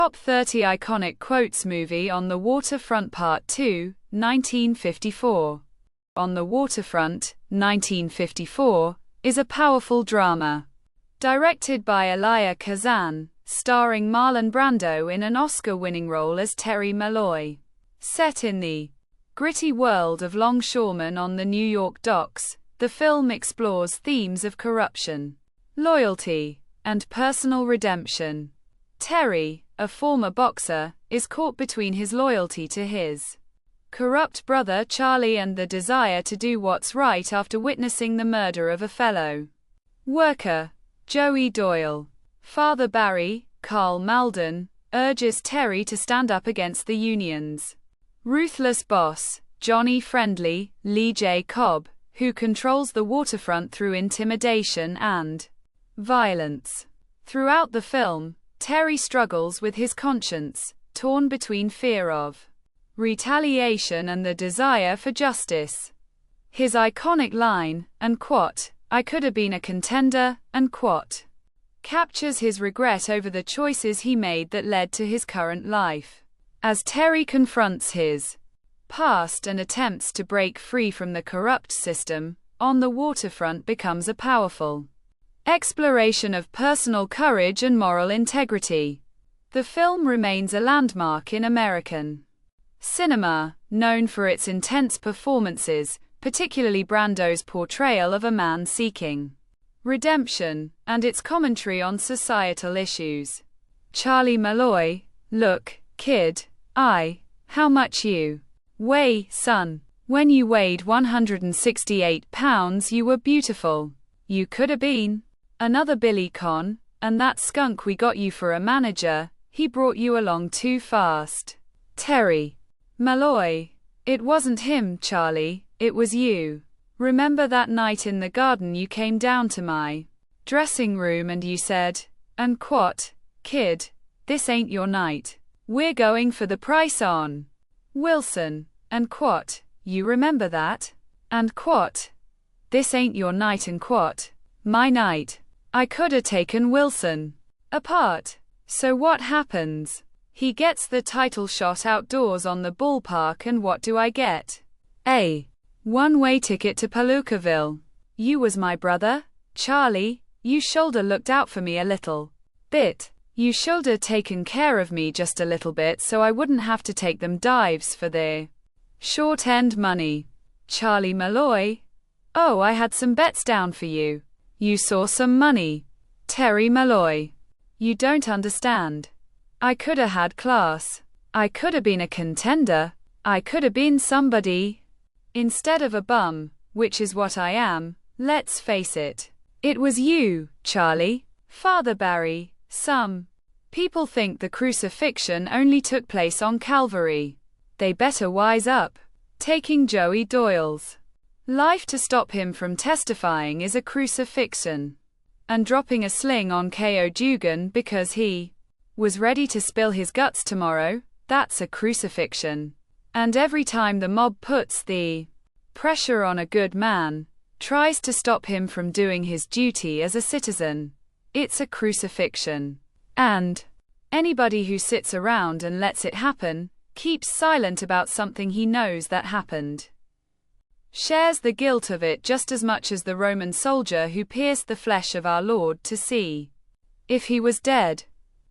Top 30 Iconic Quotes Movie On the Waterfront Part 2, 1954. On the Waterfront, 1954, is a powerful drama. Directed by Elia Kazan, starring Marlon Brando in an Oscar-winning role as Terry Malloy. Set in the gritty world of longshoremen on the New York docks, the film explores themes of corruption, loyalty, and personal redemption. Terry, a former boxer, is caught between his loyalty to his corrupt brother Charlie and the desire to do what's right after witnessing the murder of a fellow worker, Joey Doyle. Father Barry, Carl Malden, urges Terry to stand up against the union's ruthless boss, Johnny Friendly, Lee J. Cobb, who controls the waterfront through intimidation and violence. Throughout the film, Terry struggles with his conscience, torn between fear of retaliation and the desire for justice. His iconic line, unquote, "I could have been a contender," unquote, captures his regret over the choices he made that led to his current life. As Terry confronts his past and attempts to break free from the corrupt system, On the Waterfront becomes a powerful exploration of personal courage and moral integrity. The film remains a landmark in American cinema, known for its intense performances, particularly Brando's portrayal of a man seeking redemption, and its commentary on societal issues. Charlie Malloy, "Look, kid, how much you weigh, son. When you weighed 168 pounds you were beautiful. You could have been another Billy Conn, and that skunk we got you for a manager, he brought you along too fast." Terry Malloy, "It wasn't him, Charlie, it was you. Remember that night in the garden you came down to my dressing room and you said, unquote, kid, this ain't your night. We're going for the price on Wilson, unquote. You remember that? Unquote. This ain't your night, unquote. My night. I coulda taken Wilson apart." So what happens? He gets the title shot outdoors on the ballpark, and what do I get? A one-way ticket to Palookaville. You was my brother, Charlie. You shoulda looked out for me a little bit. You shoulda taken care of me just a little bit so I wouldn't have to take them dives for their short-end money. Charlie Malloy, "Oh, I had some bets down for you. You saw some money." Terry Malloy, "You don't understand. I coulda had class. I coulda been a contender. I coulda been somebody. Instead of a bum, which is what I am, let's face it. It was you, Charlie." Father Barry, "Some people think the crucifixion only took place on Calvary. They better wise up. Taking Joey Doyle's life to stop him from testifying is a crucifixion. And dropping a sling on Ko Dugan because he was ready to spill his guts tomorrow, that's a crucifixion. And every time the mob puts the pressure on a good man, tries to stop him from doing his duty as a citizen, it's a crucifixion. And anybody who sits around and lets it happen, keeps silent about something he knows that happened, shares the guilt of it just as much as the Roman soldier who pierced the flesh of our Lord to see if he was dead."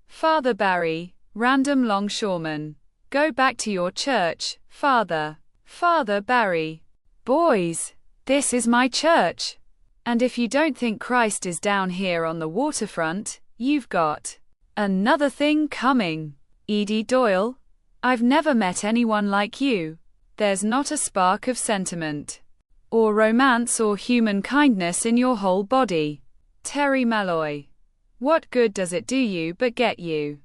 Father Barry, "Random longshoreman. Go back to your church, Father." Father Barry, "Boys, this is my church. And if you don't think Christ is down here on the waterfront, you've got another thing coming. Edie Doyle, I've never met anyone like you. There's not a spark of sentiment, or romance or human kindness in your whole body." Terry Malloy, "What good does it do you but get you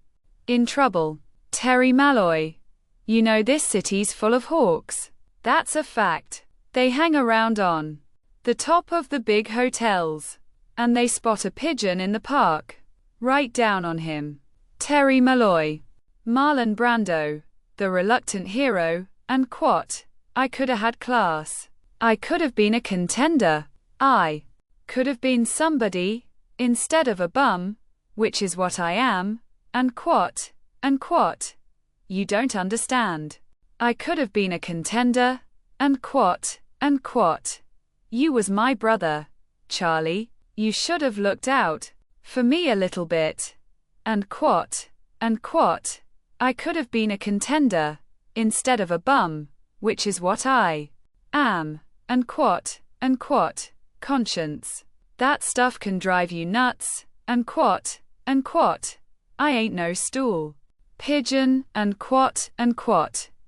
in trouble?" Terry Malloy, "You know this city's full of hawks. That's a fact. They hang around on the top of the big hotels, and they spot a pigeon in the park, right down on him." Terry Malloy, "Marlon Brando, the reluctant hero, unquote. I coulda had class. I could have been a contender. I could have been somebody, instead of a bum, which is what I am, unquote. and quat. You don't understand. I could have been a contender, and quat, and quat. You was my brother, Charlie. You should have looked out for me a little bit. And quat, and quat. I could have been a contender, instead of a bum, which is what I am, and quat, conscience. That stuff can drive you nuts, and quat, I ain't no stool pigeon, and quat,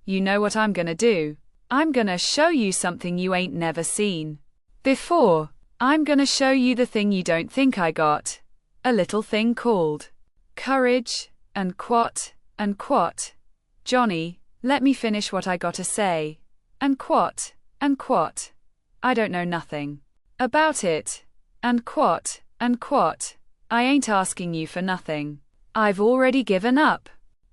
you know what I'm gonna do? I'm gonna show you something you ain't never seen before. I'm gonna show you the thing you don't think I got. A little thing called courage, and quat, Johnny, let me finish what I gotta say. And quat, I don't know nothing about it. And quat, I ain't asking you for nothing. I've already given up.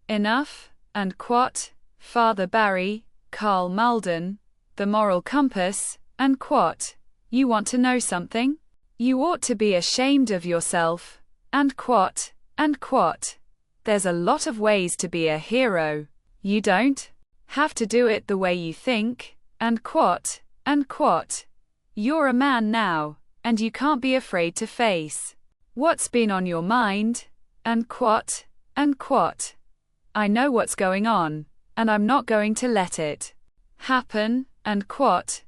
Enough, and quat, Father Barry, Carl Malden, The Moral Compass, and quat. You want to know something? You ought to be ashamed of yourself, and quat, There's a lot of ways to be a hero. You don't have to do it the way you think, and quat, You're a man now, and you can't be afraid to face what's been on your mind, and quat, I know what's going on, and I'm not going to let it happen, and quat,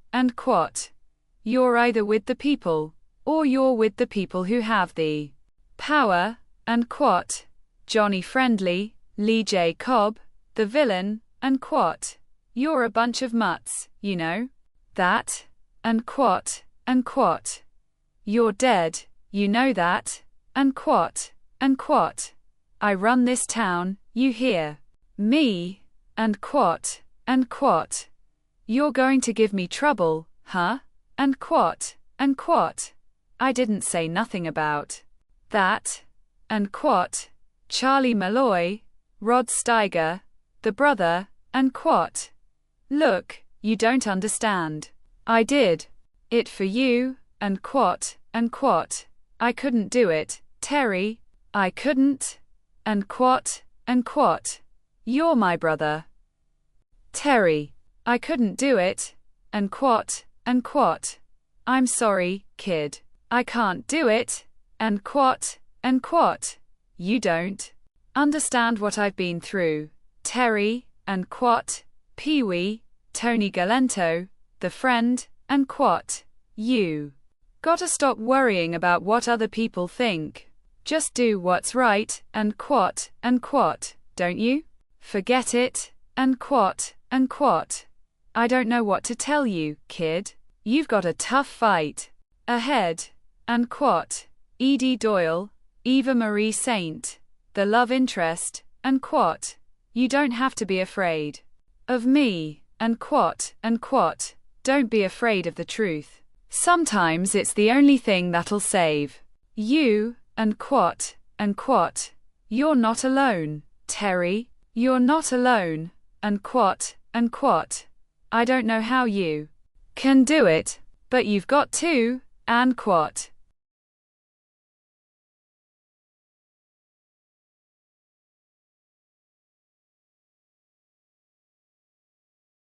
You're either with the people, or you're with the people who have the power, and quat, Johnny Friendly, Lee J. Cobb, the villain, and quat, You're a bunch of mutts, you know that, and quat, You're dead, you know that, and quat, I run this town, you hear me, and quat, You're going to give me trouble, huh? And quat, I didn't say nothing about that, and quat, Charlie Malloy, Rod Steiger, the brother, and quat. Look, you don't understand. I did it for you, and quat, I couldn't do it, Terry, I couldn't, and quat, You're my brother, Terry, I couldn't do it, and quat, I'm sorry, kid, I can't do it, and quat, You don't understand what I've been through, Terry, and quat, Pee-wee, Tony Galento, the friend, and quat, You gotta stop worrying about what other people think. Just do what's right, and quat, don't you? Forget it, and quat, I don't know what to tell you, kid. You've got a tough fight ahead, and quat, Edie Doyle, Eva Marie Saint, the love interest, and quat, You don't have to be afraid of me, and quat, don't be afraid of the truth. Sometimes it's the only thing that'll save you, and quat, You're not alone, Terry, you're not alone, and quat, I don't know how you can do it, but you've got to, and quat.